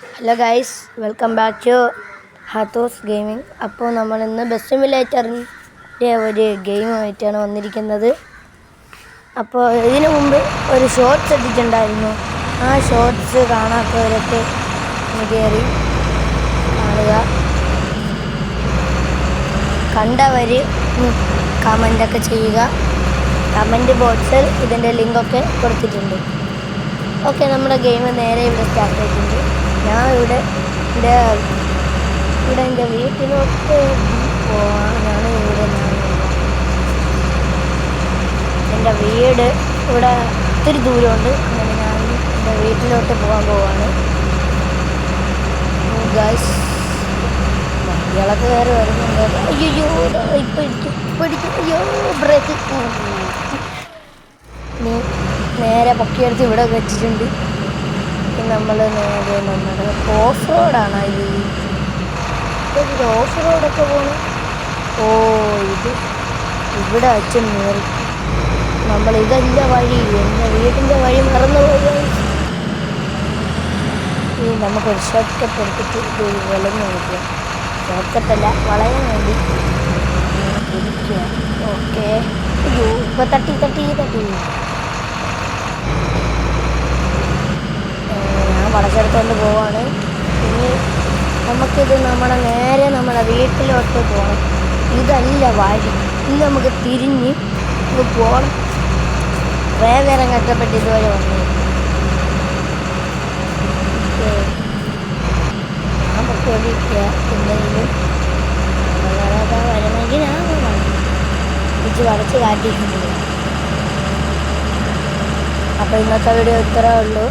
Hello guys, welcome back to Hathos Gaming. അപ്പോൾ നമ്മൾ ഇന്ന് ബെസ്റ്റ് സിമുലേറ്ററിൻ്റെ ഒരു ഗെയിമായിട്ടാണ് വന്നിരിക്കുന്നത്. അപ്പോൾ ഇതിനു മുമ്പ് ഒരു ഷോർട്സ് ഇട്ടിട്ടുണ്ടായിരുന്നു. ആ ഷോർട്സ് കാണാത്തവരൊക്കെ കയറി കാണുക. കണ്ടവർ കമൻ്റൊക്കെ ചെയ്യുക. കമൻറ്റ് ബോക്സിൽ ഇതിൻ്റെ ലിങ്കൊക്കെ കൊടുത്തിട്ടുണ്ട്. ഓക്കെ, നമ്മുടെ ഗെയിം നേരെ ഇവിടെ സ്റ്റാർട്ട് ചെയ്തിട്ടുണ്ട്. ഞാൻ ഇവിടെ എൻ്റെ വീട്ടിലോട്ട് പോവാനാണ്. എൻ്റെ വീട് ഇവിടെ ഒത്തിരി ദൂരമുണ്ട്. അങ്ങനെ ഞാൻ എൻ്റെ വീട്ടിലോട്ട് പോകാൻ പോവാണ്. ഗൈസ്, വണ്ടികളൊക്കെ കയറി വരുന്നുണ്ട്. അയ്യോ, പിടിച്ചു. അയ്യോ, ബ്രേക്ക്. ഇനി നേരെ പൊക്കിയെടുത്ത് ഇവിടെ വെച്ചിട്ടുണ്ട്. നമ്മൾ നേരെ നമ്മുടെ ഓഫ് റോഡാണ്. ഇത് ഓഫ് റോഡൊക്കെ പോകണം. ഓ, ഇത് ഇവിടെ വെച്ച് നേറി നമ്മൾ ഇതല്ല വഴി. എൻ്റെ വീടിൻ്റെ വഴി മറന്നുപോയി. ഈ നമുക്കൊരു ഷോർട്ട് കട്ട് എടുത്തിട്ട് ഇത് വിളഞ്ഞു നോക്കുക. ഷോർട്ട് കട്ടല്ല, വളയാൻ വേണ്ടി ഇരിക്കുക. ഓക്കെ, അയ്യോ, ഇപ്പോൾ തട്ടി വളച്ചെടുത്തുകൊണ്ട് പോവാണ്. ഇനി നമുക്കിത് നേരെ നമ്മുടെ വീട്ടിലോട്ട് പോകണം. ഇതല്ല വഴി. ഇനി നമുക്ക് തിരിഞ്ഞ് പോകണം. കുറേ നേരം കഷ്ടപ്പെട്ട് ഇതുവരെ വന്നു. ഞാൻ പൊക്കോണ്ടിരിക്കുക. എന്തെങ്കിലും വരണമെങ്കിൽ ഞാൻ തിരിച്ച് വരച്ച് കാട്ടിയിട്ടുണ്ട്. അപ്പോൾ ഇന്നത്തെ വീഡിയോ ഇത്രയേ ഉള്ളൂ.